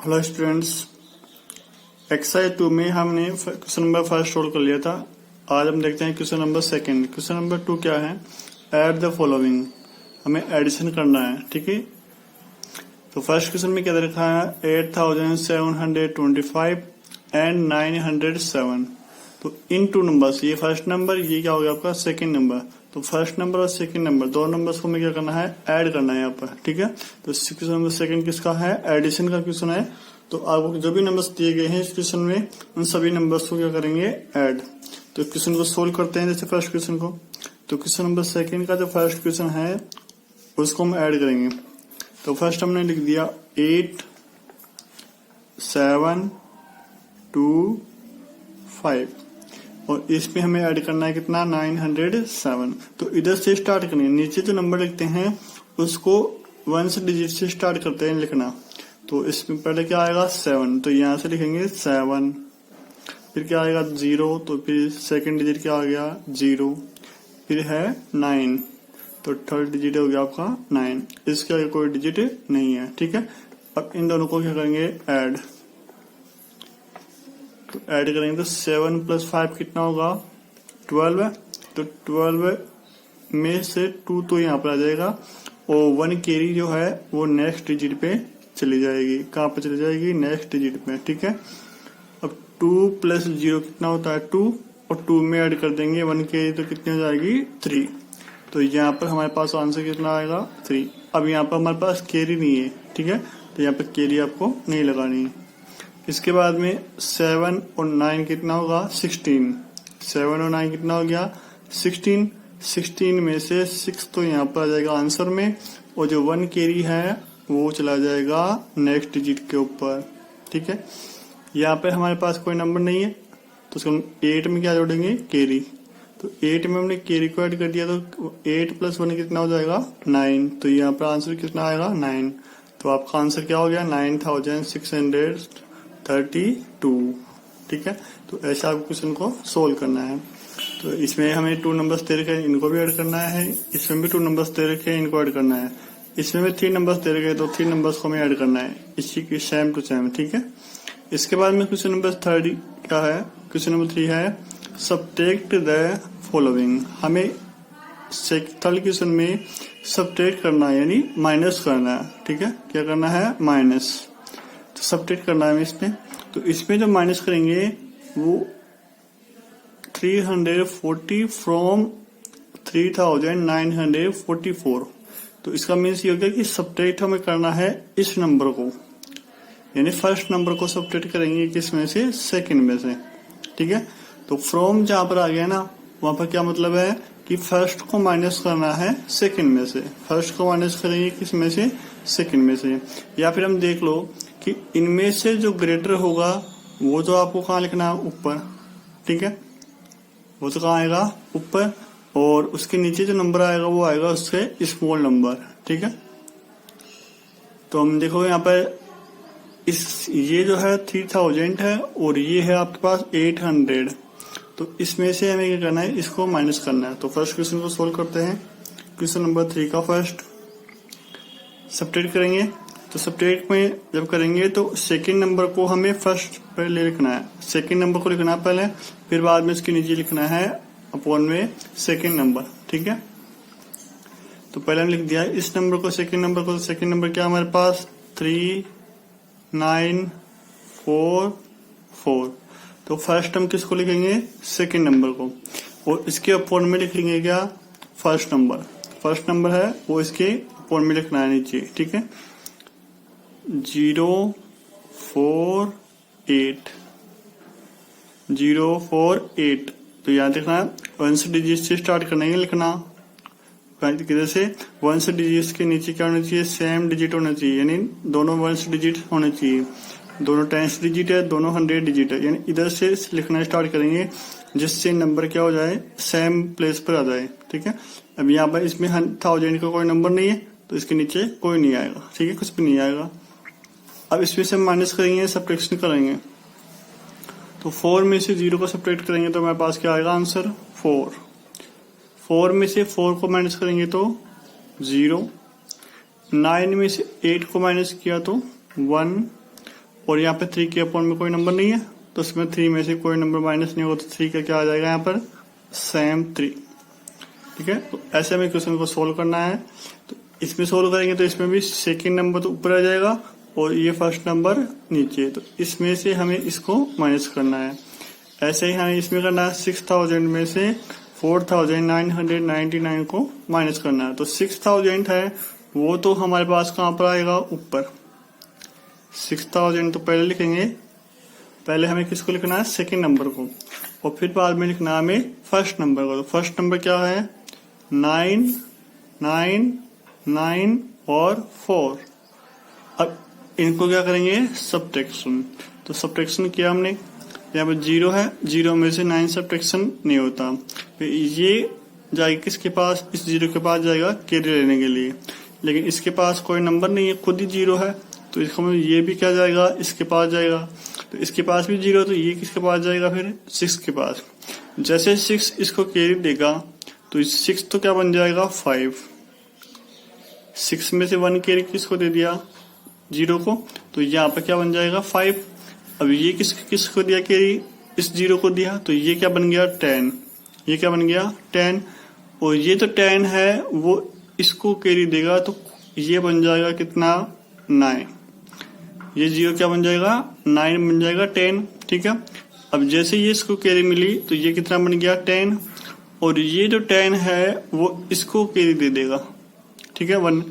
Hello students, exercise 2 में हमने question number first solve कर लिया था। आज हम देखते हैं question number second. Question number 2 क्या है? ऐड द फॉलोइंग, हमें एडिशन करना है। ठीक है, तो फर्स्ट क्वेश्चन में क्या दे रखा है? 8725 एंड 907। तो इन टू नंबर्स, ये फर्स्ट नंबर, ये क्या हो गया आपका सेकंड नंबर। तो फर्स्ट नंबर और सेकंड नंबर दोनों नंबर्स को हमें क्या करना है? ऐड करना है यहाँ पर। ठीक है, तो क्वेश्चन नंबर सेकंड किसका है? एडिशन का क्वेश्चन है। तो आपको जो भी नंबर्स दिए गए हैं इस क्वेश्चन में, उन सभी नंबर्स को क्या करेंगे? ऐड। तो क्वेश्चन को सोल्व करते हैं। जैसे फर्स्ट क्वेश्चन को, तो क्वेश्चन नंबर सेकंड का जो फर्स्ट क्वेश्चन है उसको हम ऐड करेंगे। तो फर्स्ट हमने लिख दिया 8 7 2 5 और इसमें हमें ऐड करना है कितना? 907। तो इधर से स्टार्ट करेंगे, नीचे जो नंबर लिखते हैं उसको 1 से डिजिट से स्टार्ट करते हैं लिखना। तो इसमें पहले क्या आएगा? 7, तो यहां से लिखेंगे 7। फिर क्या आएगा? 0, तो फिर सेकंड डिजिट क्या आ गया? 0। फिर है 9, तो थर्ड डिजिट हो गया आपका 9। इसके आगे कोई डिजिट नहीं है। ठीक है, अब इन दोनों को क्या करेंगे? ऐड। तो ऐड करेंगे तो 7 + 5 कितना होगा? 12 है। तो 12 में से 2 तो यहाँ पर आ जाएगा और 1 कैरी जो है वो नेक्स्ट डिजिट पे चली जाएगी। कहाँ पे चली जाएगी? नेक्स्ट डिजिट पे। ठीक है, अब 2 + 0 कितना होता है? 2, और 2 में ऐड कर देंगे 1 कैरी, तो कितनी हो जाएगी? 3। तो यहाँ पर हमारे पास आंसर कितना आएगा? 3। अब यहाँ पर हमारे पास कैरी नहीं है। ठीक है, तो यहाँ पर कैरी आपको नहीं लगानी है। इसके बाद में 7 और 9 कितना होगा? 16। 7 और 9 कितना हो गया? 16। 16 में से 6 तो यहाँ पर आ जाएगा आंसर में, और जो 1 कैरी है वो चला जाएगा नेक्स्ट डिजिट के ऊपर। ठीक है, यहाँ पे हमारे पास कोई नंबर नहीं है, तो उसको हम 8 में क्या जोड़ेंगे? कैरी। तो 8 में हमने कैरी को ऐड कर दिया, तो 8 + 1 कितना हो जाएगा? 9। तो यहाँ पर आंसर कितना आएगा? 9। तो आपका आंसर क्या हो गया? 9632। ठीक है, तो ऐसा आप क्वेश्चन को सोल्व करना है। तो इसमें हमें 2 नंबर्स दे रखे हैं, इनको भी ऐड करना है। इसमें भी 2 नंबर्स दे रखे हैं, इनको ऐड करना है। इसमें भी 3 नंबर्स दे रखे हैं, तो 3 नंबर्स को हमें ऐड करना है, इसी की सेम टू सेम। ठीक है, इसके बाद में क्वेश्चन नंबर 3 क्या है? क्वेश्चन नंबर 3 है सब्ट्रैक्ट द फॉलोइंग। हमें थर्ड क्वेश्चन में सब्ट्रैक्ट करना है, यानी माइनस करना है। ठीक है, क्या करना है? माइनस। तो सब्ट्रैक्ट करना है इसमें। तो इसमें जो माइनस करेंगे वो 340 फ्रॉम 3944। तो इसका मीन्स ये हो गया कि सब्ट्रैक्ट हमें करना है इस नंबर को, यानी फर्स्ट नंबर को सब्ट्रैक्ट करेंगे किस में से? सेकंड में से। ठीक है, तो फ्रॉम जहां पर आ गया ना, वहां पर क्या मतलब है कि फर्स्ट को माइनस करना है सेकंड में से। फर्स्ट को माइनस करेंगे किस में से? सेकंड में से। या फिर हम देख लो कि इनमें से जो ग्रेटर होगा वो तो आपको कहाँ लिखना है? ऊपर। ठीक है, वो तो कहाँ आएगा? ऊपर। और उसके नीचे जो नंबर आएगा वो आएगा उससे स्मॉल नंबर। ठीक है, तो हम देखो यहाँ पर ये जो है 3000 है और ये है आपके पास 800। तो इसमें से हमें क्या करना है? इसको माइनस करना है। तो फर्स्ट क्वेश्चन को सोल्व करते हैं। क्वेश्चन नंबर 3 का फर्स्ट सब्ट्रैक्ट करेंगे। तो सब्ट्रैक्ट में जब करेंगे तो सेकंड नंबर को हमें फर्स्ट पहले लिखना है, सेकंड नंबर को लिखना है पहले, फिर बाद में इसके नीचे लिखना है अपॉन में सेकंड नंबर। ठीक है, तो पहले हम लिख दिया इस नंबर को, सेकंड नंबर को। सेकंड नंबर क्या हमारे पास? 3944। तो फर्स्ट हम किसको लिखेंगे? सेकंड नंबर को, और इसके अपॉन में लिखेंगे क्या? First number. फर्स्ट नंबर है वो इसके अपॉन में लिखना है नीचे। ठीक है, 048 048। तो याद रखना 1 से डिजिट से स्टार्ट करना है लिखना। किधर से? 1 से डिजिट के नीचे क्या होना चाहिए? सेम डिजिट होना चाहिए, यानी दोनों 1 डिजिट होने चाहिए। दोनों 10 डिजिट है, दोनों 100 डिजिट है, यानी इधर से लिखना स्टार्ट करेंगे जिससे नंबर क्या हो जाए? सेम प्लेस पर आ जाए। ठीक है, अब यहाँ पर इसमें 1000 का कोई नंबर नहीं है, तो इसके नीचे कोई नहीं आएगा। ठीक है, कुछ भी नहीं आएगा। अब इसमें से माइनस करेंगे, सब्ट्रैक्शन करेंगे। तो 4 में से 0 को सब्ट्रैक्ट करेंगे तो हमारे पास क्या आएगा? आंसर 4। 4 में से 4 को माइनस करेंगे तो 0। 9 में से 8 को माइनस किया तो 1, और यहाँ पे 3 के अपॉन में कोई नंबर नहीं है, तो उसमें 3 में से कोई नंबर माइनस नहीं होगा, तो 3 का क्या आ जाएगा यहाँ पर, सेम 3। ठीक है, तो ऐसे हमें क्वेश्चन को सोल्व करना है। तो इसमें सोल्व करेंगे तो इसमें भी सेकेंड नंबर तो ऊपर आ जाएगा और ये फर्स्ट नंबर नीचे, तो इसमें से हमें इसको माइनस करना है। ऐसे ही हमें इसमें करना है 6000 में से 4999 को माइनस करना है। तो 6000 है वो तो हमारे पास कहाँ पर आएगा, ऊपर। 6000 तो पहले लिखेंगे, पहले हमें किसको लिखना है, सेकेंड नंबर को, और फिर बाद में लिखना है हमें फर्स्ट नंबर को। तो फर्स्ट नंबर क्या है, 9 9 9 और 4। अब इनको क्या करेंगे, सब्ट्रैक्शन। तो सब्ट्रैक्शन किया हमने, यहाँ पर 0 है, 0 में से 9 सब्ट्रैक्शन नहीं होता, फिर ये जाएगा किसके पास, इस 0 के पास जाएगा कैरी लेने के लिए, लेकिन इसके पास कोई नंबर नहीं है, खुद ही 0 है, तो इसका मतलब ये भी क्या जाएगा, इसके पास जाएगा। तो इसके पास भी 0, तो ये किसके पास जाएगा, फिर 6 के पास। जैसे 6 इसको कैरी देगा तो 6 तो क्या बन जाएगा, 5। 6 में से 1 कैरी किसको दे दिया, 0 को, तो यहाँ पर क्या बन जाएगा, 5। अब ये किसको दिया कैरी, इस 0 को दिया, तो ये क्या बन गया, 10। ये क्या बन गया, 10, और ये तो 10 है वो इसको कैरी देगा, तो ये बन जाएगा कितना, 9। ये 0 क्या बन जाएगा, 9 बन जाएगा 10। ठीक है, अब जैसे ये इसको कैरी मिली तो ये कितना बन गया, 10, और ये जो 10 है वो इसको कैरी दे देगा। ठीक है, 1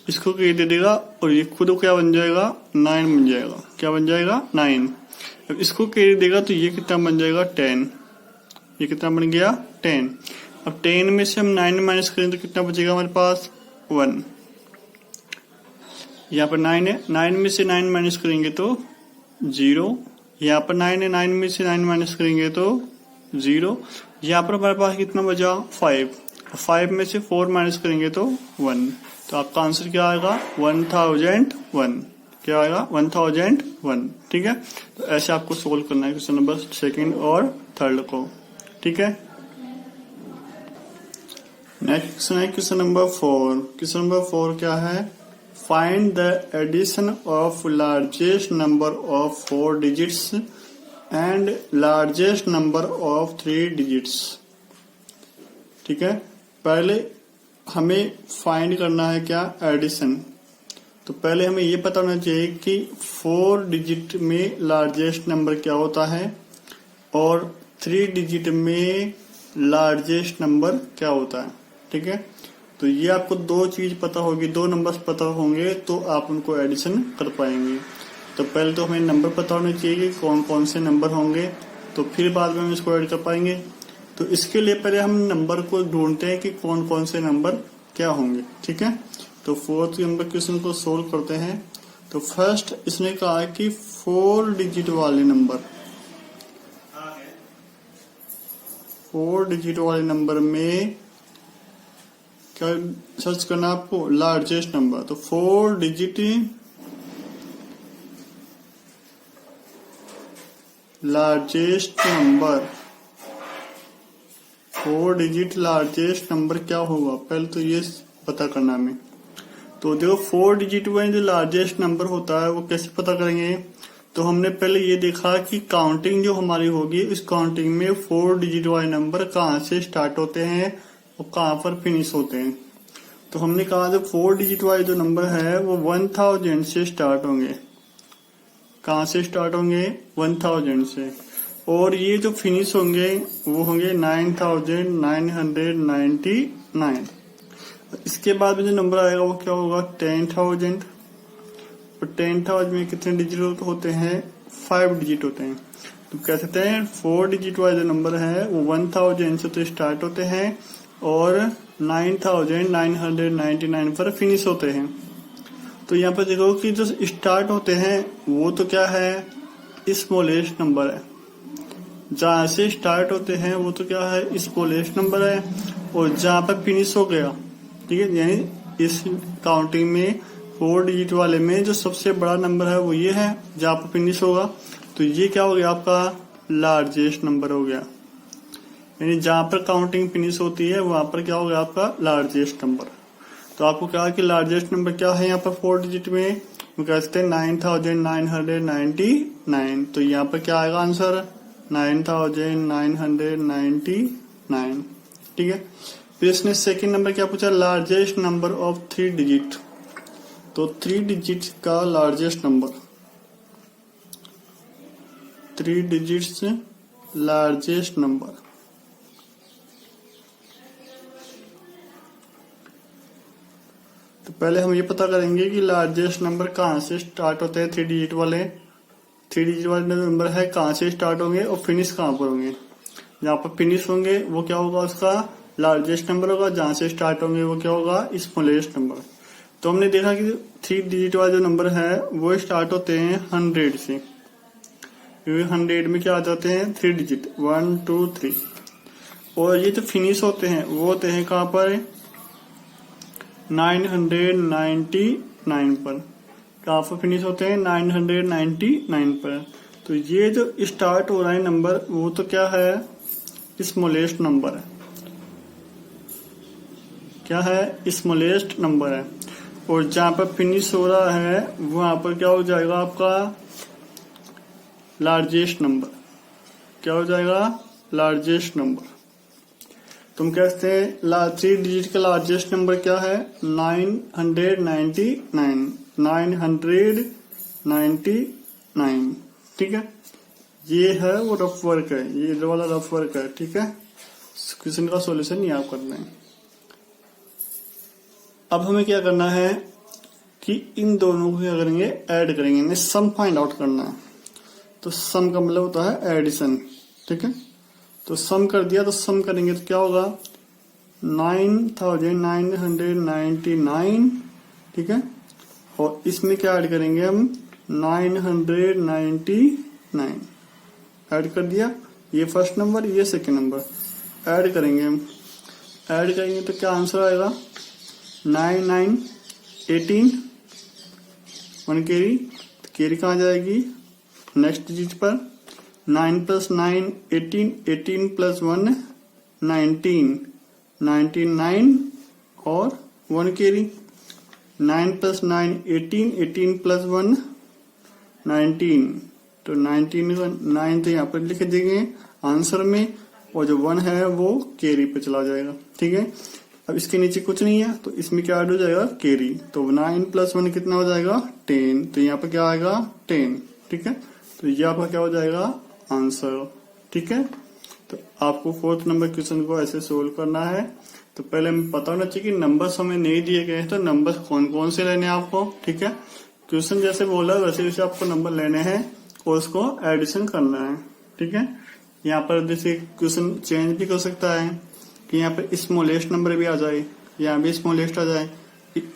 इसको कैरी दे देगा, और ये खुद क्या बन जाएगा, 9 बन जाएगा। क्या बन जाएगा, 9। अब इसको कैरी देगा तो ये कितना बन जाएगा, 10। ये कितना बन गया, 10। अब 10 में से हम 9 माइनस करें तो कितना बचेगा हमारे पास, 1। यहाँ पर 9 है, 9 में से 9 माइनस करेंगे तो 0। यहाँ पर 9 है, 9 में से 9 माइनस करेंगे तो 0। यहाँ पर हमारे पास कितना बचा, 5। 5 में से 4 माइनस करेंगे तो 1। तो आपका आंसर क्या आएगा, 1001। क्या आएगा, 1001। ठीक है, तो ऐसे आपको सोल्व करना है क्वेश्चन नंबर सेकंड और थर्ड को। ठीक है, नेक्स्ट क्वेश्चन है क्वेश्चन नंबर 4। क्वेश्चन नंबर 4 क्या है, find the addition of largest number of 4 digits and largest number of 3 digits. ठीक है, पहले हमें फाइंड करना है क्या, एडिशन। तो पहले हमें ये पता होना चाहिए कि 4 डिजिट में लार्जेस्ट नंबर क्या होता है और 3 डिजिट में लार्जेस्ट नंबर क्या होता है। ठीक है, तो ये आपको 2 चीज पता होगी, 2 नंबर्स पता होंगे तो आप उनको एडिशन कर पाएंगे। तो पहले तो हमें नंबर पता होने चाहिए कि कौन कौन से नंबर होंगे, तो फिर बाद में हम इसको ऐड कर पाएंगे। तो इसके लिए पहले हम नंबर को ढूंढते हैं कि कौन कौन से नंबर क्या होंगे। ठीक है, तो 4th नंबर क्वेश्चन को सोल्व करते हैं। तो फर्स्ट इसने कहा है कि 4 डिजिट वाले नंबर, 4 डिजिट वाले नंबर में क्या सर्च करना आपको, लार्जेस्ट नंबर। तो 4 digit largest number, 4 digit largest number क्या होगा, पहले तो ये पता करना हमें। तो देखो 4 डिजिट में जो लार्जेस्ट नंबर होता है वो कैसे पता करेंगे। तो हमने पहले ये देखा कि काउंटिंग जो हमारी होगी, इस काउंटिंग में 4 डिजिट वाले नंबर कहाँ से स्टार्ट होते हैं और कहाँ पर फिनिश होते हैं। तो हमने कहा जो 4 डिजिट वाले जो नंबर है वो 1000 से स्टार्ट होंगे। कहाँ से स्टार्ट होंगे, 1000 से, और ये जो फिनिश होंगे वो होंगे 9999। इसके बाद में जो नंबर आएगा वो क्या होगा, 10,000। और 10,000 में कितने डिजिट होते हैं, 5 डिजिट होते हैं। तो कह सकते हैं 4 डिजिट वाले जो नंबर है वो 1000 से तो स्टार्ट होते हैं और 9999 पर फिनिश होते हैं। तो यहाँ पर देखो कि जो स्टार्ट होते हैं वो तो क्या है, स्मॉलेस्ट नंबर है। जहां से स्टार्ट होते हैं वो तो क्या है, स्मॉलेस्ट नंबर है, और जहां पर फिनिश हो गया, ठीक है, यानी इस काउंटिंग में 4 डिजिट वाले में जो सबसे बड़ा नंबर है वो ये है, जहां पर फिनिश होगा। तो ये क्या हो गया, आपका लार्जेस्ट नंबर हो गया। यानी जहां पर काउंटिंग फिनिश होती है वहां पर क्या हो गया, आपका लार्जेस्ट नंबर। तो आपको क्या कि लार्जेस्ट नंबर क्या है यहाँ पर 4 डिजिट में, कहते हैं 9999। तो यहाँ पर क्या आएगा आंसर 9999, ठीक है। फिर इसने सेकंड नंबर क्या पूछा, लार्जेस्ट नंबर ऑफ 3 डिजिट। तो 3 डिजिट का largest number, 3 digits largest number. तो पहले हम ये पता करेंगे कि लार्जेस्ट नंबर कहाँ से स्टार्ट होते हैं। 3 डिजिट वाले नंबर है कहाँ से स्टार्ट होंगे और फिनिश कहाँ पर होंगे। जहाँ पर फिनिश होंगे वो क्या होगा, उसका लार्जेस्ट नंबर होगा। जहाँ से स्टार्ट होंगे वो क्या होगा, स्मॉलेस्ट नंबर। तो हमने देखा कि 3 डिजिट वाले जो नंबर है वो स्टार्ट होते हैं 100 से। 100 में क्या आ जाते हैं 3 डिजिट 1 2 3। और ये जो फिनिश होते हैं वो होते हैं कहाँ पर, 999 पर। कहाँ पर फिनिश होते हैं 999 पर। तो ये जो स्टार्ट हो रहा है नंबर वो तो क्या है, स्मॉलेस्ट नंबर है। क्या है, स्मॉलेस्ट नंबर है। और जहां पर फिनिश हो रहा है वहां पर क्या हो जाएगा आपका लार्जेस्ट नंबर। क्या हो जाएगा, लार्जेस्ट नंबर। तुम कहते हैं 3 डिजिट का लार्जेस्ट नंबर क्या है, 999, ठीक है। ये है वो रफ वर्क है, ये वाला रफ वर्क है, ठीक है। क्वेश्चन का सॉल्यूशन ये आप करना है। अब हमें क्या करना है कि इन दोनों को क्या करेंगे, ऐड करेंगे, इन्हें सम फाइंड आउट करना है। तो सम का मतलब होता है एडिशन, ठीक है। तो सम कर दिया, तो सम करेंगे तो क्या होगा 9999, ठीक है। और इसमें क्या ऐड करेंगे हम 999 ऐड कर दिया। ये फर्स्ट नंबर, ये सेकंड नंबर ऐड करेंगे हम। ऐड करेंगे तो क्या आंसर आएगा 9 18, 1 कैरी। तो कैरी कहाँ जाएगी, नेक्स्ट डिजिट पर। 9 + 9 18, 18 + 1 19, 99 और 1 कैरी। 9 + 9 18, 18 + 1 19। तो 9 तो यहाँ पर लिख देंगे आंसर में, और जो 1 है वो कैरी पे चला जाएगा, ठीक है। अब इसके नीचे कुछ नहीं है तो इसमें क्या ऐड हो जाएगा, कैरी। तो 9 + 1 कितना हो जाएगा 10। तो यहाँ पर क्या आएगा 10, ठीक है। तो ये आपका क्या हो जाएगा आंसर, ठीक है। तो आपको 4th नंबर क्वेश्चन को ऐसे सोल्व करना है। तो पहले हमें पता होना चाहिए कि नंबर्स हमें नहीं दिए गए हैं, तो नंबर्स कौन कौन से लेने हैं आपको, ठीक है। क्वेश्चन जैसे बोला वैसे वैसे आपको नंबर लेने हैं और उसको एडिशन करना है, ठीक है। यहाँ पर जैसे क्वेश्चन चेंज भी कर सकता है कि यहाँ पे स्मॉलेस्ट नंबर भी आ जाए, यहाँ भी स्मॉलेस्ट आ जाए,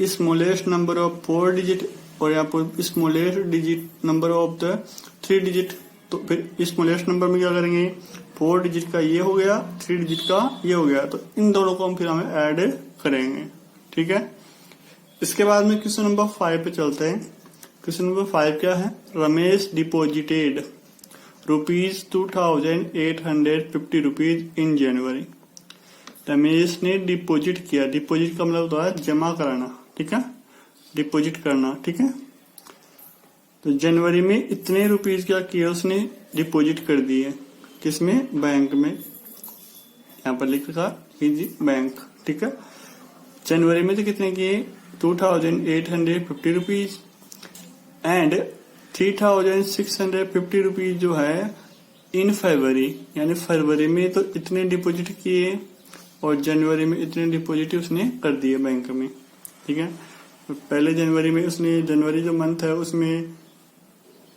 स्मॉलेस्ट नंबर ऑफ 4 डिजिट, और यहाँ पर smallest digit number of the 3 digit. तो फिर स्मॉलेस्ट नंबर में क्या करेंगे, 4 डिजिट का ये हो गया, 3 डिजिट का ये हो गया। तो इन दोनों को हम फिर हमें ऐड करेंगे, ठीक है। इसके बाद में क्वेश्चन नंबर 5 पे चलते हैं। क्वेश्चन नंबर 5 क्या है, रमेश डिपोजिटेड ₹2850 इन जनवरी। रमेश ने डिपॉजिट किया, डिपॉजिट का मतलब होता है जमा कराना, ठीक है, डिपॉजिट करना, ठीक है। तो जनवरी में इतने रुपीज क्या किया उसने, डिपॉजिट कर दिए, किसमें, बैंक में। यहाँ पर लिख रखा बैंक, ठीक है। जनवरी में तो कितने किए 2850 रुपीज, एंड 3650 रुपीज जो है इन फरवरी, यानी फरवरी में तो इतने डिपॉजिट किए और जनवरी में इतने डिपॉजिट उसने कर दिए बैंक में, ठीक है। तो पहले जनवरी में उसने, जनवरी जो मंथ है उसमें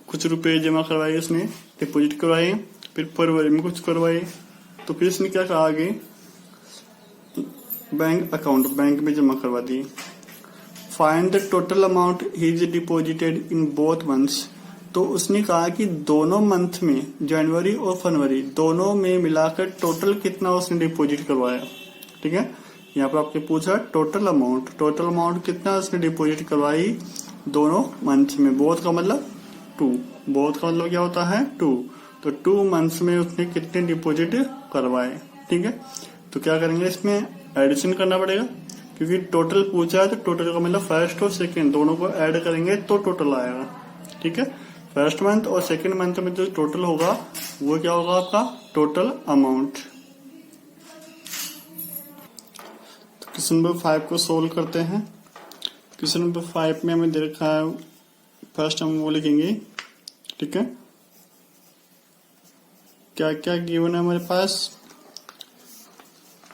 कुछ रुपए जमा करवाए, उसने डिपॉजिट करवाए। फिर फरवरी में कुछ करवाए। तो फिर उसने क्या कहा आगे, बैंक अकाउंट, बैंक में जमा करवा दिए। Find the total amount he is deposited in both months. तो उसने कहा कि दोनों मंथ में, जनवरी और फरवरी दोनों में मिलाकर टोटल कितना उसने डिपॉजिट करवाया, ठीक है। यहाँ पर आपने पूछा टोटल अमाउंट कितना उसने डिपॉजिट करवाई दोनों मंथ में। बोथ का मतलब 2, बोथ का मतलब क्या होता है 2। तो 2 मंथ्स में उसने कितने डिपॉजिट करवाए, ठीक है। तो क्या करेंगे, इसमें एडिशन करना पड़ेगा क्योंकि टोटल पूछा है तो टोटल का मतलब फर्स्ट और सेकंड दोनों को ऐड करेंगे तो टोटल आएगा। ठीक है, फर्स्ट मंथ और सेकंड मंथ में जो टोटल होगा वो क्या होगा आपका टोटल अमाउंट। तो क्वेश्चन नंबर 5 को सोल्व करते हैं। क्वेश्चन नंबर 5 में हमें दे रखा है, फर्स्ट हम वो लिखेंगे। ठीक है, क्या क्या गिवन है हमारे पास।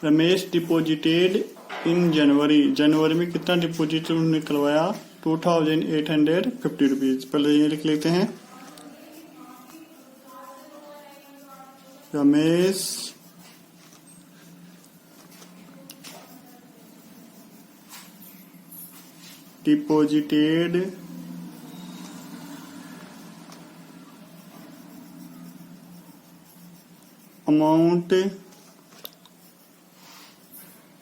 रमेश डिपॉजिटेड इन जनवरी में कितना डिपॉजिट उन्होंने करवाया 2850 रुपीज। पहले ये लिख लेते हैं, रमेश डिपॉजिटेड अमाउंट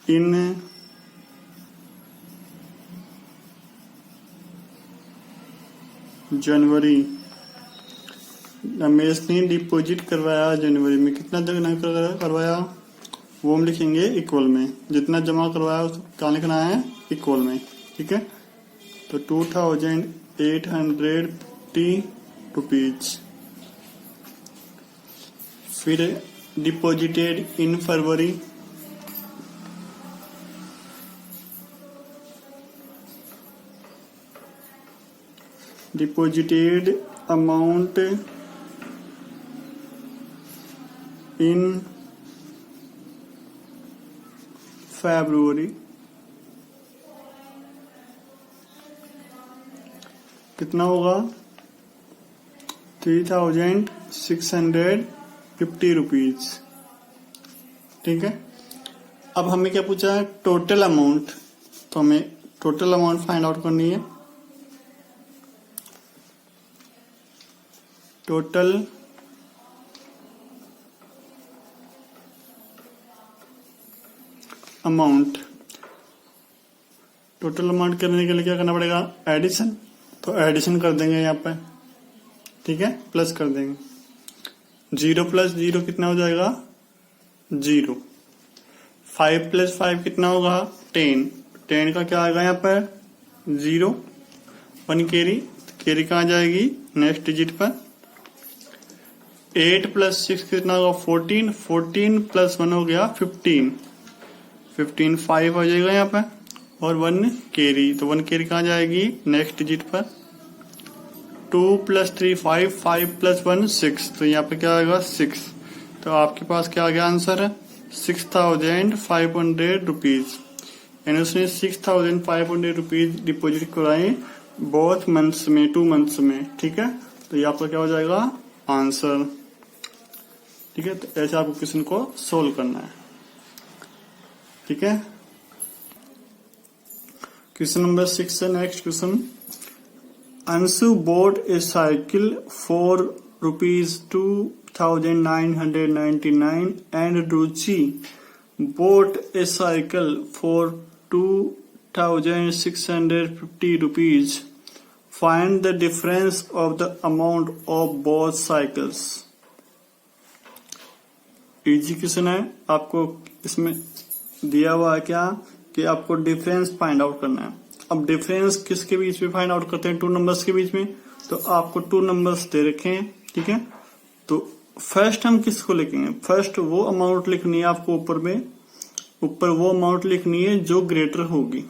इन जनवरी। रमेश ने डिपॉजिट करवाया जनवरी में, कितना जमा करवाया वो हम लिखेंगे इक्वल में, जितना जमा करवाया उसको क्या लिखना है इक्वल में। ठीक है, तो 2850 रुपीज। फिर deposited in February, deposited amount in February कितना होगा 3650 रुपीज। ठीक है, अब हमें क्या पूछा है टोटल अमाउंट, तो हमें टोटल अमाउंट फाइंड आउट करनी है। टोटल अमाउंट, टोटल अमाउंट करने के लिए क्या करना पड़ेगा एडिशन, तो एडिशन कर देंगे यहाँ पे। ठीक है, प्लस कर देंगे, 0 + 0 कितना हो जाएगा 0, 5 + 5 कितना होगा 10, 10 का क्या आएगा यहाँ पर 0, 1 कैरी कहाँ जाएगी नेक्स्ट डिजिट पर। 8 + 6 कितना होगा 14, 14 + 1 हो गया 15, 15 5 हो जाएगा यहाँ पर और 1 कैरी, तो 1 कैरी कहाँ जाएगी नेक्स्ट डिजिट पर। 2 + 3 5, 5 + 1 6, तो यहाँ पे क्या आएगा 6, तो आपके पास क्या आ गया आंसर है 6500 रुपीज। यानी उसने 6500 रुपीज डिपॉजिट कराए बोथ मंथ्स में, 2 मंथ्स में। ठीक है, तो ये आपका क्या हो जाएगा आंसर। ठीक है, तो ऐसे आपको क्वेश्चन को सोल्व करना है। ठीक है, क्वेश्चन नंबर 6 है next question. Anshu bought a cycle for ₹2,999 and Ruchi bought a cycle for ₹2,650. Find the difference of the amount of both cycles. Easy question है, आपको इसमें दिया हुआ है क्या कि आपको डिफरेंस फाइंड आउट करना है। अब डिफरेंस किसके बीच में फाइंड आउट करते हैं 2 नंबर्स के बीच में, तो आपको 2 नंबर्स दे रखे हैं। ठीक है, तो फर्स्ट हम किसको लिखेंगे, फर्स्ट वो अमाउंट लिखनी है आपको ऊपर में, ऊपर वो अमाउंट लिखनी है जो ग्रेटर होगी।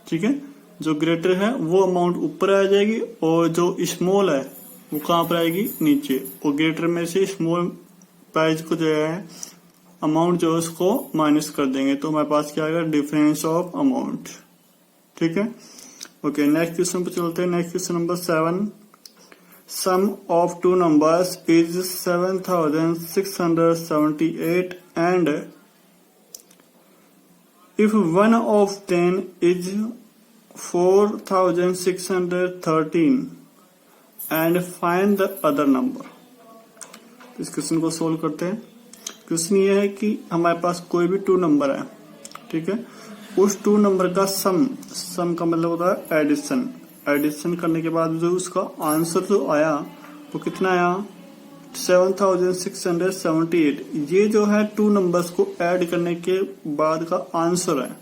ठीक है, जो ग्रेटर है वो अमाउंट ऊपर आ जाएगी और जो स्मॉल है वो कहां पर आएगी नीचे, और ग्रेटर में से स्मॉल प्राइस को जो है अमाउंट जो है उसको माइनस कर देंगे, तो हमारे पास क्या आएगा डिफरेंस ऑफ अमाउंट। ठीक है, ओके नेक्स्ट क्वेश्चन पे चलते हैं। Next question number 7, sum of 2 numbers is 7678 and if one of them is 4613 and find the other number. इस क्वेश्चन को सोल्व करते हैं। क्वेश्चन ये है कि हमारे पास कोई भी 2 नंबर है। ठीक है, उस 2 नंबर का सम का मतलब होता है एडिशन। एडिशन करने के बाद जो उसका आंसर जो आया वो कितना आया 7678। ये जो है 2 नंबर्स को ऐड करने के बाद का आंसर है।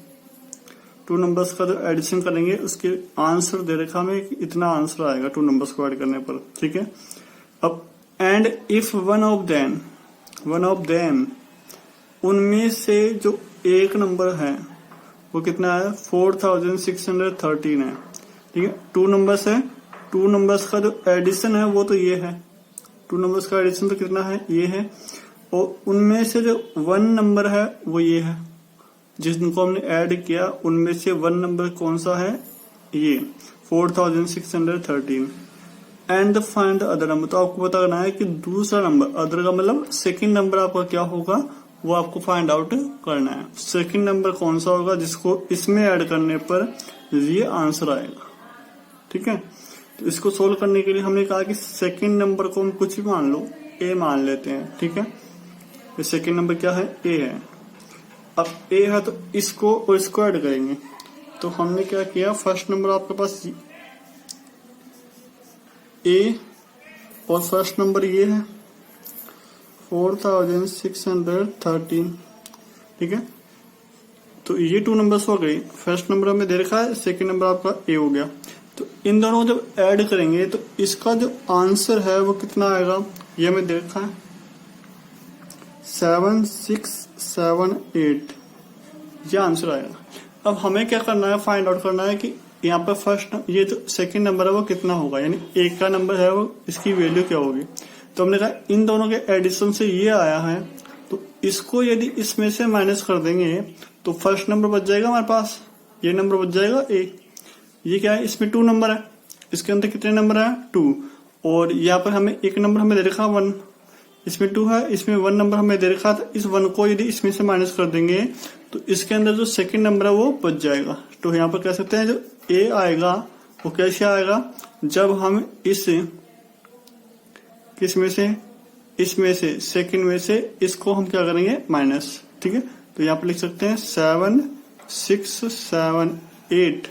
टू नंबर्स का जो एडिशन करेंगे उसके आंसर दे रखा हमें, इतना आंसर आएगा टू नंबर्स को ऐड करने पर, ठीक है। अब and if one of them उनमें से जो एक नंबर है वो कितना है 4613 है, ठीक है। टू नंबर्स है, टू नंबर्स का जो एडिशन है वो तो ये है, टू नंबर्स का एडिशन तो कितना है ये है, और उनमें से जो वन नंबर है वो ये है, जिनको हमने ऐड किया उनमें से वन नंबर कौन सा है, ये 4613। And find the other number, तो आपको बताना है कि दूसरा नंबर, अदर का मतलब सेकंड नंबर आपका क्या होगा वो आपको फाइंड आउट करना है। सेकंड नंबर कौन सा होगा जिसको इसमें ऐड करने पर ये आंसर आएगा, ठीक है। तो इसको सोल्व करने के लिए हमने कहा कि सेकंड नंबर को हम कुछ भी मान लो, ए मान लेते हैं, ठीक है। ये सेकंड नंबर क्या है, ए है। अब ए है तो इसको और इसको ऐड करेंगे, तो हमने क्या किया, फर्स्ट नंबर आपके पास ए और फर्स्ट नंबर ये है 4613, ठीक है। तो ये टू नंबर्स हो गई, फर्स्ट नंबर हमें दे रखा है, सेकंड नंबर आपका ए हो गया। तो इन दोनों को जब ऐड करेंगे तो इसका जो आंसर है वो कितना आएगा, ये हमें दे रखा है 7678, ये आंसर आएगा। अब हमें क्या करना है, फाइंड आउट करना है कि यहाँ पर फर्स्ट ये जो सेकंड नंबर है वो कितना होगा, यानी एक का नंबर है वो इसकी वैल्यू क्या होगी। तो हमने कहा इन दोनों के एडिशन से ये आया है, तो इसको यदि इसमें से माइनस कर देंगे तो फर्स्ट नंबर बच जाएगा हमारे पास, ये नंबर बच जाएगा ए। ये क्या है, इसमें टू नंबर है, इसके अंदर कितने नंबर है 2, और यहाँ पर हमें एक नंबर हमें दे रखा 1, इसमें 2 है, इसमें 1 नंबर हमें दे रखा था, इस 1 को यदि इसमें से माइनस कर देंगे तो इसके अंदर जो सेकंड नंबर है वो बच जाएगा। तो यहाँ पर कह सकते हैं जो ए आएगा वो कैसे आएगा, जब हम इस किसमें से, इसमें से सेकंड में से इसको हम क्या करेंगे माइनस, ठीक है। तो यहाँ पर लिख सकते हैं 7678,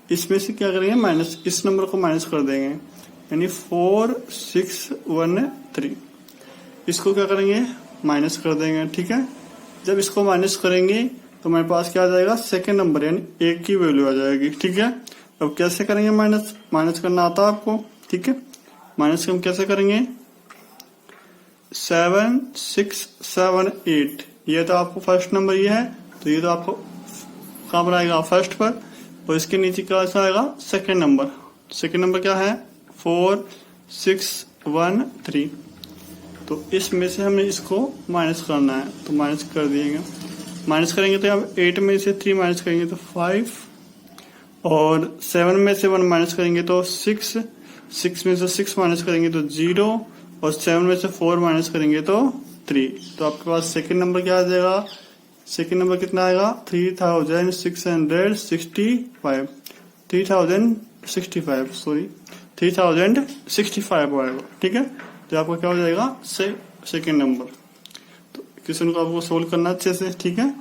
इसमें से क्या करेंगे माइनस, इस नंबर को माइनस कर देंगे, यानी 4613, इसको क्या करेंगे माइनस कर देंगे, ठीक है। जब इसको माइनस करेंगे तो हमारे पास क्या आ जाएगा, सेकंड नंबर यानी एक की वैल्यू आ जाएगी, ठीक है। अब कैसे करेंगे माइनस, माइनस करना आता है आपको, ठीक है। माइनस हम कैसे करेंगे, 7678, ये तो आपको फर्स्ट नंबर ये है, तो ये तो आपको कहाँ पर आएगा फर्स्ट पर, और इसके नीचे क्या आएगा सेकंड नंबर, सेकंड नंबर क्या है 4613। तो इसमें से हमें इसको माइनस करना है, तो माइनस कर दिएंगे, माइनस करेंगे तो अब 8 में से 3 माइनस करेंगे तो 5, और 7 में से 1 माइनस करेंगे तो 6, 6 में से 6 माइनस करेंगे तो 0, और 7 में से 4 माइनस करेंगे तो 3। तो आपके पास सेकंड नंबर क्या आ जाएगा, सेकंड नंबर कितना आएगा 3665, 3065 आएगा, ठीक है। तो आपका क्या हो जाएगा सेकंड नंबर। तो क्वेश्चन को आपको सोल्व करना अच्छे से, ठीक है।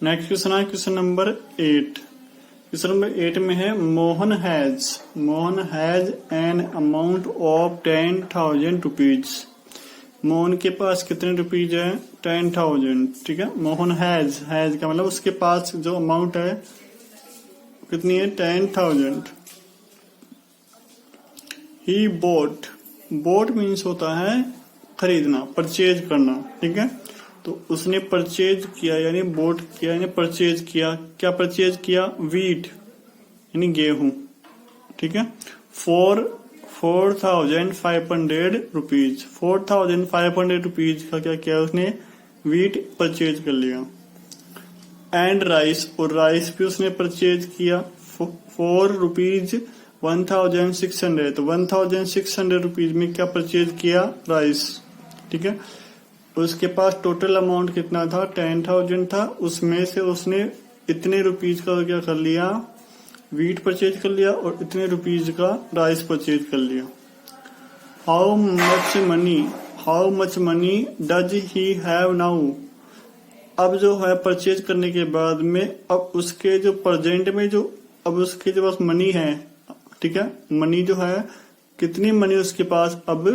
नेक्स्ट क्वेश्चन है क्वेश्चन नंबर 8। क्वेश्चन नंबर 8 में है Mohan has an amount of 10,000 rupees. Mohan के पास कितने रुपीज है 10,000, ठीक है। मोहन हैज का मतलब उसके पास जो अमाउंट है कितनी है 10,000। ही बोट मीन्स होता है खरीदना, परचेज करना, ठीक है। तो उसने परचेज किया यानी बोट किया यानी परचेज किया, क्या परचेज किया वीट यानी गेहूं, ठीक है। 4,500 रुपीज, 4,500 रुपीज का क्या किया उसने वीट परचेज कर लिया। एंड राइस, और राइस भी उसने परचेज किया 4 रुपीज 1,600, तो 1,600 रुपीज में क्या परचेज किया राइस, ठीक है। उसके पास टोटल अमाउंट कितना था 10,000 था, उसमें से उसने इतने रुपीज का क्या कर लिया वीट परचेज कर लिया और इतने रुपीज का राइस परचेज कर लिया। How much money does he have now. अब जो है परचेज करने के बाद में अब उसके जो प्रेजेंट में जो अब उसके जो पास मनी है, ठीक है, मनी जो है कितनी मनी उसके पास अब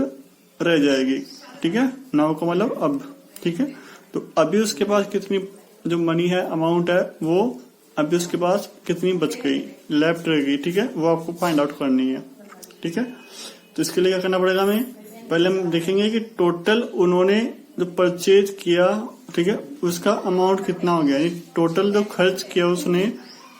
रह जाएगी, ठीक है। नाउ का मतलब अब, ठीक है। तो अभी उसके पास कितनी जो मनी है, अमाउंट है, वो अभी उसके पास कितनी बच गई, लेफ्ट रह गई, ठीक है, वो आपको फाइंड आउट करनी है, ठीक है। तो इसके लिए क्या करना पड़ेगा हमें, पहले हम देखेंगे कि टोटल उन्होंने जो परचेज किया, ठीक है, उसका अमाउंट कितना हो गया, टोटल जो खर्च किया उसने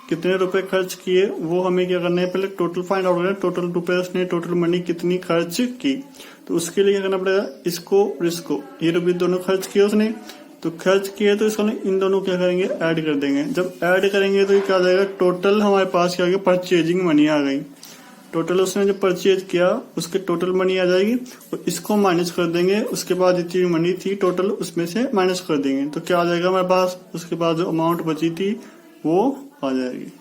कितने रुपए खर्च किए, वो हमें क्या करना है, पहले टोटल फाइंड आउट करना है, टोटल रुपए उसने, टोटल मनी कितनी खर्च की। तो उसके लिए क्या करना पड़ेगा, इसको और इसको, ये रुपये दोनों खर्च किए उसने, तो खर्च किए तो इसको इन दोनों क्या करेंगे, ऐड कर देंगे। जब ऐड करेंगे तो ये क्या आ जाएगा, टोटल हमारे पास क्या आ गया, परचेजिंग मनी आ गई। टोटल उसने जो परचेज किया उसके टोटल मनी आ जाएगी, और इसको माइनस कर देंगे, उसके बाद जितनी मनी थी टोटल उसमें से माइनस कर देंगे, तो क्या आ जाएगा हमारे पास, उसके बाद जो अमाउंट बची थी वो आ जाएगी।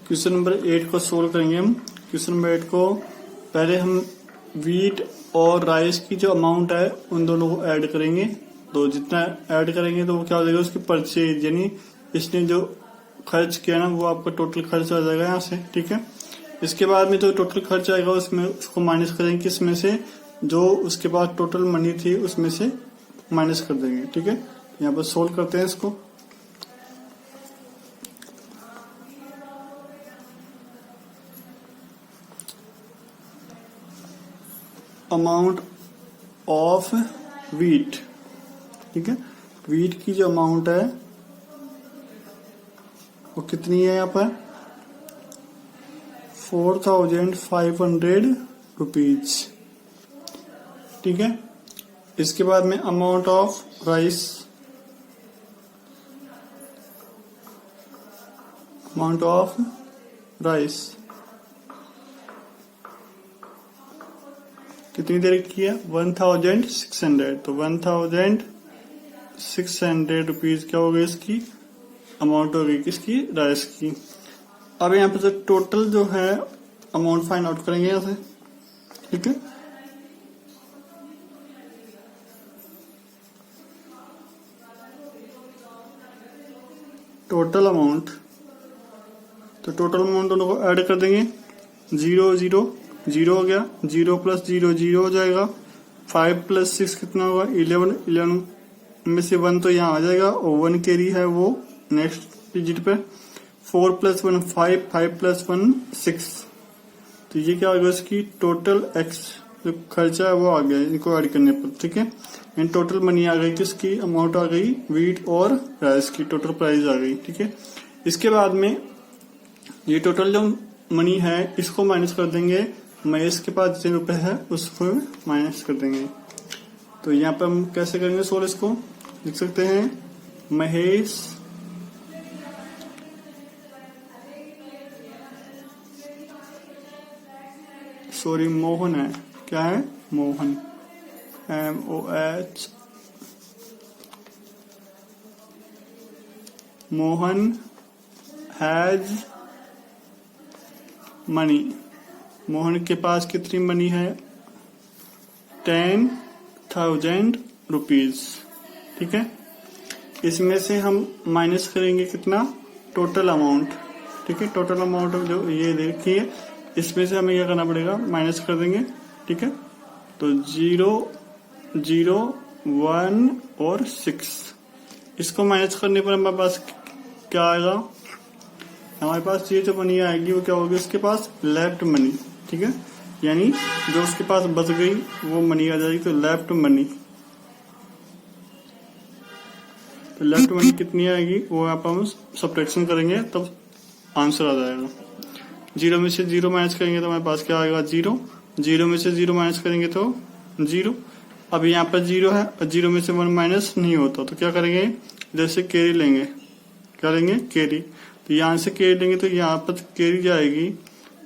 क्वेश्चन नंबर 8 को सोल्व करेंगे हम। क्वेश्चन नंबर 8 को पहले हम व्हीट और राइस की जो अमाउंट है उन दोनों को ऐड करेंगे, तो जितना ऐड करेंगे तो वो क्या हो जाएगा, उसकी परचेज, यानी इसने जो खर्च किया ना वो आपका टोटल खर्च आ जाएगा यहाँ से, ठीक है। इसके बाद में जो टोटल खर्च आएगा उसमें उसको माइनस करेंगे, किसमें से, जो उसके पास टोटल मनी थी उसमें से माइनस कर देंगे, ठीक है। यहाँ पर सोल्व करते हैं इसको। अमाउंट ऑफ व्हीट, ठीक है, व्हीट की जो अमाउंट है वो कितनी है यहाँ पर, 4500 रुपीज, ठीक है। इसके बाद में amount of rice, amount of rice कितनी देर की है, 1600, तो 1600 रुपीज क्या हो गई, इसकी अमाउंट हो गई, किसकी, राइस की। अब यहाँ पे टोटल जो है अमाउंट फाइंड आउट करेंगे यहाँ से, ठीक है। टोटल अमाउंट, तो टोटल अमाउंट दोनों को ऐड कर देंगे, 0 0 0 हो गया, 0 + 0 0 हो जाएगा, 5 + 6 कितना होगा, 11 11 में से 1 तो यहाँ आ जाएगा, और 1 कैरी है वो नेक्स्ट डिजिट पे, 4 + 1 5, 5 + 1 6, तो ये क्या आ गया, इसकी टोटल एक्स जो खर्चा है वो आ गया इनको ऐड करने पर, ठीक है। एंड टोटल मनी आ गई, किसकी अमाउंट आ गई, व्हीट और राइस की टोटल प्राइस आ गई, ठीक है। इसके बाद में ये टोटल जो मनी है इसको माइनस कर देंगे, महेश के पास जितने रुपए है उसको माइनस कर देंगे। तो यहाँ पे हम कैसे करेंगे सोल्व, इसको लिख सकते हैं, महेश मोहन है, क्या है, Mohan, MOH, Mohan has money, Mohan के पास कितनी मनी है, 10,000 रुपीज, ठीक है। इसमें से हम माइनस करेंगे कितना, टोटल अमाउंट, ठीक है। टोटल अमाउंट जो ये देखिए, इसमें से हमें क्या करना पड़ेगा, माइनस कर देंगे, ठीक है। तो 0 0 1 और 6, इसको माइनस करने पर हमारे पास क्या आएगा, हमारे पास ये जो मनी आएगी वो क्या होगी, उसके पास लेफ्ट मनी, ठीक है, यानी जो उसके पास बच गई वो मनी आ जाएगी, तो लेफ्ट मनी, तो लेफ्ट मनी कितनी आएगी वो आप हम सब्ट्रैक्शन करेंगे तब आंसर आ जाएगा। 0 में से 0 माइनस करेंगे तो हमारे पास क्या आएगा, 0, 0 में से 0 माइनस करेंगे तो 0। अब यहाँ पर 0 है और 0 में से 1 माइनस नहीं होता, तो क्या करेंगे, जैसे कैरी लेंगे, क्या लेंगे, कैरी, तो यहाँ से कैरी लेंगे तो यहाँ पर कैरी जाएगी,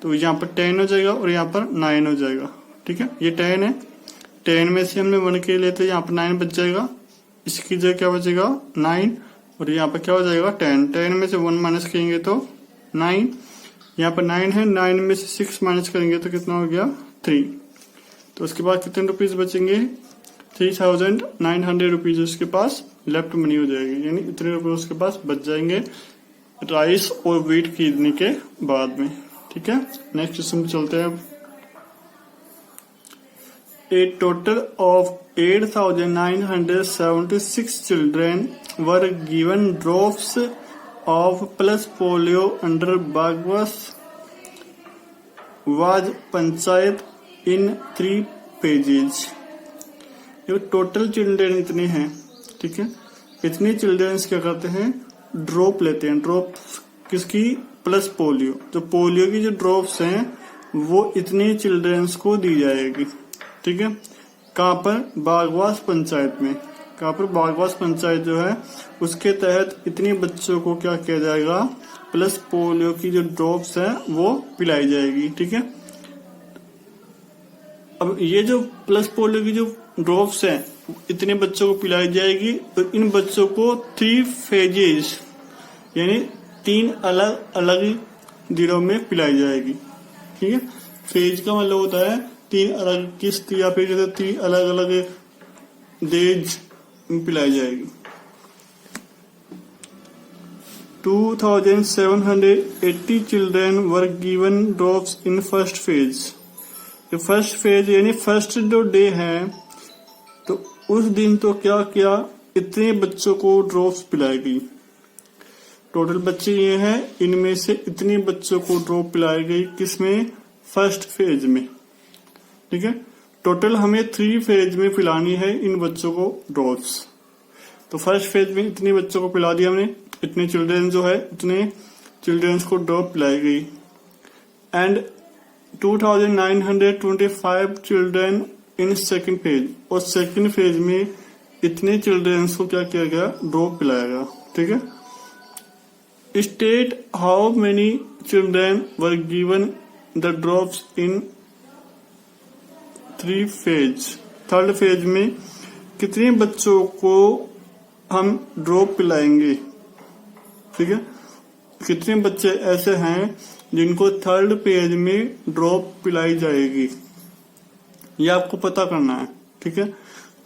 तो यहाँ पर 10 हो जाएगा और यहाँ पर 9 हो जाएगा, ठीक है। ये 10 है, 10 में से हमने 1 कैरी लेते, यहाँ पर 9 बच जाएगा, इसकी जगह क्या बचेगा, 9, और यहाँ पर क्या हो जाएगा, 10, 10 में से 1 माइनस करेंगे तो 9, यहाँ पर 9 है, 9 में से 6 माइनस करेंगे तो कितना हो गया, 3, तो उसके बाद कितने रुपीज बचेंगे, 3,900 रुपीज उसके पास लेफ्ट मनी हो जाएगी, यानी इतने रुपए उसके पास बच जाएंगे राइस और व्हीट खरीदने के बाद में, ठीक है। नेक्स्ट क्वेश्चन पे चलते हैं। A total of 8,976 children were given drops of plus polio under Bagwas was panchayat in 3 phases। ये टोटल चिल्ड्रेन इतने हैं, ठीक है। इतने चिल्ड्रेन्स क्या करते हैं, ड्रॉप लेते हैं। ड्रॉप किसकी, प्लस पोलियो। तो पोलियो की जो ड्रॉप्स हैं वो इतने चिल्ड्रेन्स को दी जाएगी, ठीक है। कहाँ पर, बागवास पंचायत में। कहाँ पर, बागवास पंचायत जो है उसके तहत इतने बच्चों को क्या किया जाएगा, प्लस पोलियो की जो ड्रॉप्स है वो पिलाई जाएगी, ठीक है। अब ये जो प्लस पोलियो की जो ड्रॉप्स हैं इतने बच्चों को पिलाई जाएगी और इन बच्चों को 3 फेजेस यानी 3 अलग अलग दिनों में पिलाई जाएगी, ठीक है। फेज का मतलब होता है 3 अलग किस्त या फिर 3 अलग अलग डेज में पिलाई जाएगी। 2780 children were given drops in first phase. First phase यानी फर्स्ट जो डे है तो उस दिन तो क्या किया, इतने बच्चों को ड्रॉप्स पिलाई गई। टोटल बच्चे ये हैं, इनमें से इतने बच्चों को ड्रॉप पिलाई गई, किसमें, फर्स्ट फेज में, ठीक है। टोटल हमें 3 फेज में पिलानी है इन बच्चों को ड्रॉप्स। तो फर्स्ट फेज में इतने बच्चों को पिला दिया हमने, इतने चिल्ड्रेन जो है इतने चिल्ड्रेन को ड्रॉप पिलाई गई। And 2925 children in second phase, और सेकेंड फेज में इतने चिल्ड्रेन्स को क्या किया गया, ड्रॉप पिलाया गया, ठीक है। State how many children were given the drops in 3 phase. Third phase में कितने बच्चों को हम ड्रॉप पिलाएंगे, ठीक है। कितने बच्चे ऐसे हैं जिनको थर्ड फेज में ड्रॉप पिलाई जाएगी, ये आपको पता करना है, ठीक है।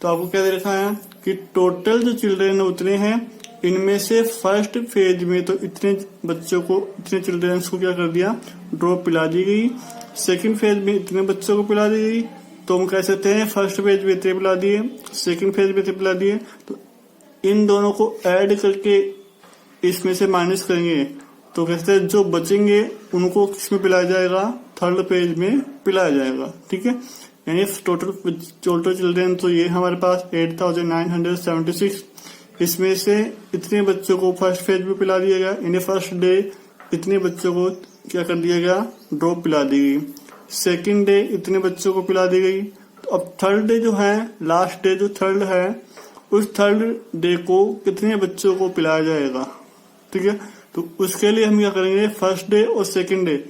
तो आपको क्या दे रखा है कि टोटल जो चिल्ड्रेन उतने हैं, इनमें से फर्स्ट फेज में तो इतने बच्चों को, इतने चिल्ड्रेन को क्या कर दिया, ड्रॉप पिला दी गई। सेकंड फेज में इतने बच्चों को पिला दी गई, तो हम कह सकते हैं फर्स्ट फेज में इतने पिला दिए, सेकंड फेज में इतने पिला दिए। तो इन दोनों को ऐड करके इसमें से माइनस करेंगे तो कहते हैं जो बचेंगे उनको किसमें पिलाया जाएगा, थर्ड फेज में पिलाया जाएगा, ठीक है। यानी टोटल चिल्ड्रेन तो ये हमारे पास 8976, इसमें से इतने बच्चों को फर्स्ट फेज में पिला दिया गया, यानी फर्स्ट डे इतने बच्चों को क्या कर दिया गया, ड्रॉप पिला दी गई। सेकंड डे इतने बच्चों को पिला दी गई। तो अब थर्ड डे जो है, लास्ट डे जो थर्ड है, उस थर्ड डे को कितने बच्चों को पिलाया जाएगा, ठीक है। तो उसके लिए हम क्या करेंगे, फर्स्ट डे और सेकंड डे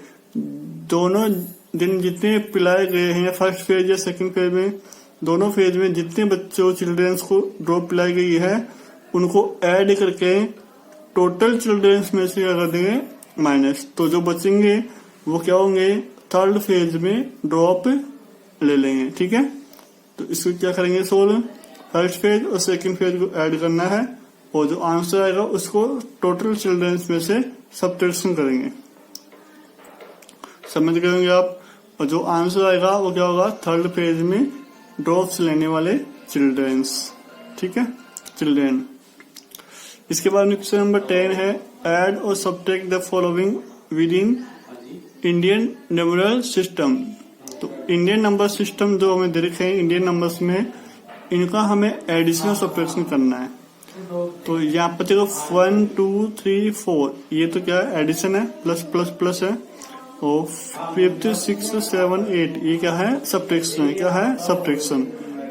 दोनों दिन जितने पिलाए गए हैं फर्स्ट फेज या सेकंड फेज में, दोनों फेज में जितने बच्चों चिल्ड्रेन्स को ड्रॉप पिलाई गई है उनको ऐड करके टोटल चिल्ड्रेन्स में से क्या कर देंगे, माइनस। तो जो बचेंगे वो क्या होंगे, थर्ड फेज में ड्रॉप ले लेंगे, ठीक है। तो इसको क्या करेंगे, सोल्व। फर्स्ट फेज और सेकंड फेज को ऐड करना है और जो आंसर आएगा उसको टोटल चिल्ड्रेन्स में से सब्ट्रैक्शन करेंगे, समझ गए आप। और जो आंसर आएगा वो क्या होगा, थर्ड फेज में ड्रॉप्स लेने वाले चिल्ड्रेन्स, ठीक है, चिल्ड्रेन। इसके बाद क्वेश्चन नंबर 10 है, ऐड और subtract the following with in Indian numeral system. तो इंडियन नंबर सिस्टम जो हमें दे रखे हैं इंडियन नंबर्स में, इनका हमें एडिशन सब्ट्रैक्शन करना है। तो यहाँ पर देखो 1 2 3 4 ये तो क्या है, एडिशन है, प्लस प्लस प्लस है। और 5 6 7 8 ये क्या है, सब्ट्रैक्शन है, क्या है, सब्ट्रैक्शन।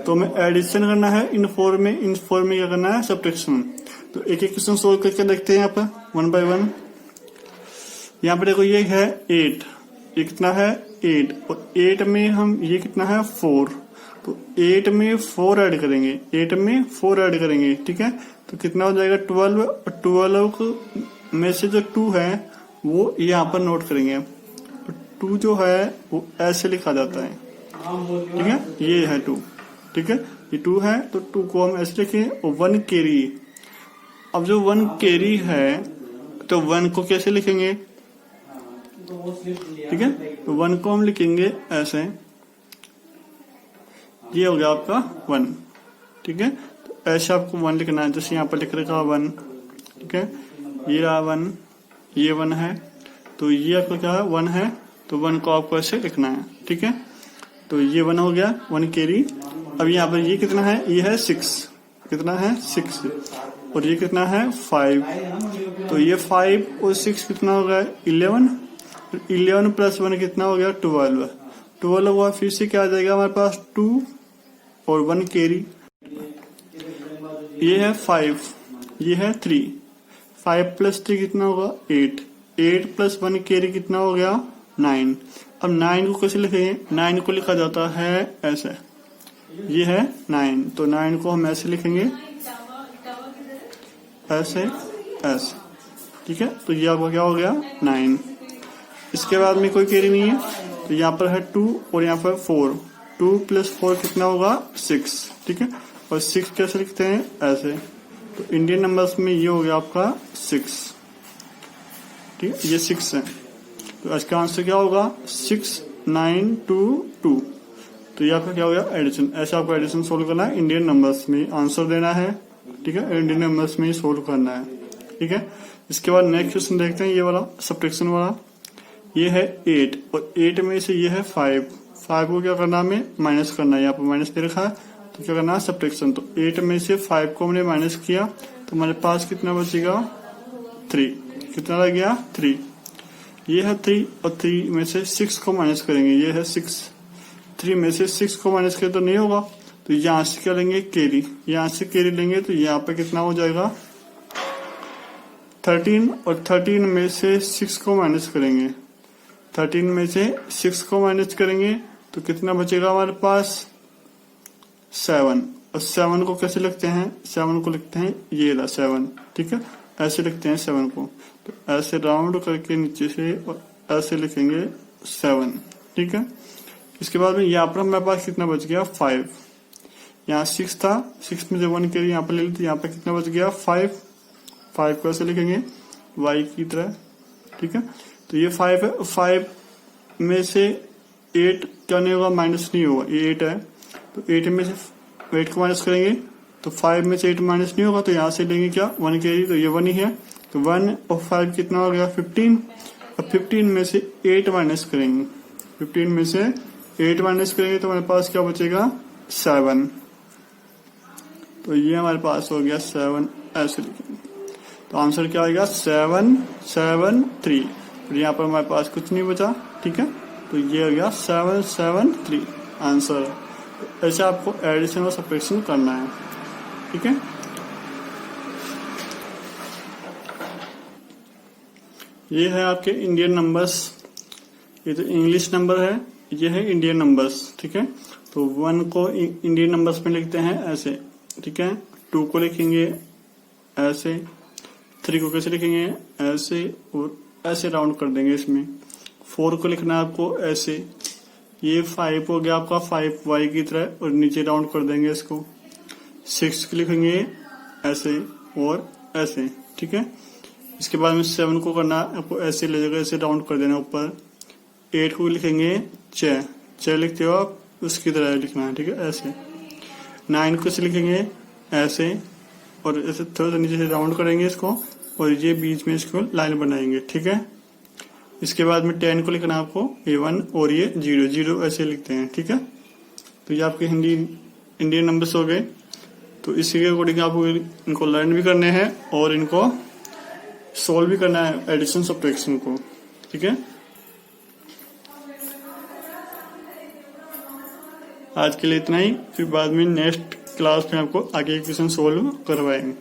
तो हमें एडिशन करना है इन 4 में, इन 4 में क्या करना है, सब्ट्रैक्शन। तो एक एक क्वेश्चन सोल्व करके देखते हैं यहाँ पर 1 बाय 1। यहाँ पर देखो ये है 8, ये कितना है 8, और 8 में हम ये कितना है 4, तो 8 में 4 ऐड करेंगे, 8 में 4 ऐड करेंगे, ठीक है। तो कितना हो जाएगा 12, और 12 में से जो 2 है वो यहाँ पर नोट करेंगे। 2 जो है वो ऐसे लिखा जाता है, ठीक है, ये है 2, ठीक है, ये 2 है तो 2 को हम ऐसे लिखें। और 1 कैरी, अब जो 1 कैरी है तो 1 को कैसे लिखेंगे, ठीक है, तो 1 को हम लिखेंगे ऐसे, ये हो गया आपका 1, ठीक है। तो ऐसे आपको 1 लिखना है, जैसे यहाँ पर लिख रखा 1, ठीक है, ये रहा 1, ये 1 है, तो ये आपका क्या है 1 है, तो 1 को आपको ऐसे लिखना है, ठीक है। तो ये 1 हो गया, 1 कैरी। अब यहाँ पर ये कितना है, ये है 6, कितना है 6, और ये कितना है 5, तो ये 5 और 6 कितना हो गया 11, 11 प्लस 1 कितना हो गया 12 हुआ। फिर से क्या आ जाएगा हमारे पास 2 और 1 कैरी, ये है 5, ये है 3, 5 प्लस 3 कितना होगा 8, 8 प्लस 1 कैरी कितना हो गया 9। अब 9 को कैसे लिखेंगे, 9 को लिखा जाता है ऐसे, ये है 9, तो 9 को हम ऐसे लिखेंगे, ऐसे ऐसे, ठीक है। तो ये आपका क्या हो गया 9। इसके बाद में कोई कैरी नहीं है, तो यहाँ पर है 2 और यहाँ पर 4, 2 प्लस 4 कितना होगा 6, ठीक है। और 6 कैसे लिखते हैं ऐसे, तो इंडियन नंबर्स में ये हो गया आपका 6, ठीक है, ये 6 है। तो इसका आंसर क्या होगा 6, 9, 2, 2। तो ये आपका क्या हो गया एडिशन। ऐसे आपको एडिशन सोल्व करना है, इंडियन नंबर्स में आंसर देना है, ठीक है, इंडियन नंबर्स में ही सोल्व करना है, ठीक है। इसके बाद नेक्स्ट क्वेश्चन देखते हैं, ये वाला सब्ट्रैक्शन वाला। ये है 8 और 8 में से ये है 5, 5 को क्या करना है हमें माइनस करना है, यहाँ पर माइनस दे रखा है, तो क्या करना है सब्ट्रैक्शन। तो 8 में से 5 को हमने माइनस किया, तो हमारे पास कितना बचेगा 3, कितना रह गया 3, ये है 3, और 3 में से 6 को माइनस करेंगे, ये है 6, 3 में से 6 को माइनस करें तो नहीं होगा, तो यहाँ से क्या लेंगे कैरी, यहाँ से कैरी लेंगे, तो यहाँ पे कितना हो जाएगा 13, और 13 में से 6 को माइनस करेंगे, 13 में से 6 को माइनस करेंगे तो कितना बचेगा हमारे पास 7, और 7 को कैसे लिखते हैं, 7 को लिखते हैं ये रहा 7, ठीक है, ऐसे लिखते हैं 7 को, तो ऐसे राउंड करके नीचे से और ऐसे लिखेंगे 7, ठीक है। इसके बाद में यहाँ पर हमारे पास कितना बच गया 5, यहाँ 6 था, 6 में से 1 कैरी यहाँ पर ले लेते, यहाँ पे कितना बच गया 5, 5 को ऐसे लिखेंगे y की तरह, ठीक है। तो ये 5 है, 5 में से 8 क्या नहीं होगा माइनस नहीं होगा, ये 8 है, तो 8 में से 8 को माइनस करेंगे, तो 5 में से 8 माइनस नहीं होगा, तो यहाँ से लेंगे क्या 1 कैरी, तो ये 1 ही है, तो 1 और 5 कितना हो गया 15, अब 15 में से 8 माइनस करेंगे, 15 में से 8 माइनस करेंगे तो हमारे पास क्या बचेगा 7, तो ये हमारे पास हो गया 7, ऐसे लिखेंगे, तो आंसर क्या आएगा 7, 7, 3, और यहाँ पर हमारे पास कुछ नहीं बचा, ठीक है, तो ये हो गया 7, 7, 3 आंसर। तो ऐसे आपको एडिशन और सब्ट्रैक्शन करना है, ठीक है। ये है आपके इंडियन नंबर्स, ये तो इंग्लिश नंबर है, ये है इंडियन नंबर्स, ठीक है। तो 1 को इंडियन नंबर्स में लिखते हैं ऐसे, ठीक है, 2 को लिखेंगे ऐसे, 3 को कैसे लिखेंगे ऐसे, और ऐसे राउंड कर देंगे इसमें। 4 को लिखना है आपको ऐसे, ये 5 हो गया आपका 5y की तरह, और नीचे राउंड कर देंगे इसको। 6 को लिखेंगे ऐसे और ऐसे, ठीक है। इसके बाद में 7 को करना आपको ऐसे ले जाकर ऐसे राउंड कर देना ऊपर। 8 को लिखेंगे 6 लिखते हो आप, उसकी तरह लिखना है, ठीक है, ऐसे। 9 को ऐसे लिखेंगे ऐसे, और ऐसे थोड़ा सा नीचे से राउंड करेंगे इसको, और ये बीच में इसको लाइन बनाएंगे, ठीक है। इसके बाद में 10 को लिखना आपको A1, और ये 0, 0 ऐसे लिखते हैं, ठीक है। तो ये आपके इंडियन नंबर्स हो गए। तो इसी के अकॉर्डिंग आपको इनको लर्न भी करने हैं और इनको सोल्व भी करना है, एडिशन सब्ट्रैक्शन को, ठीक है। आज के लिए इतना ही, फिर बाद में नेक्स्ट क्लास में आपको आगे क्वेश्चन सोल्व करवाएंगे।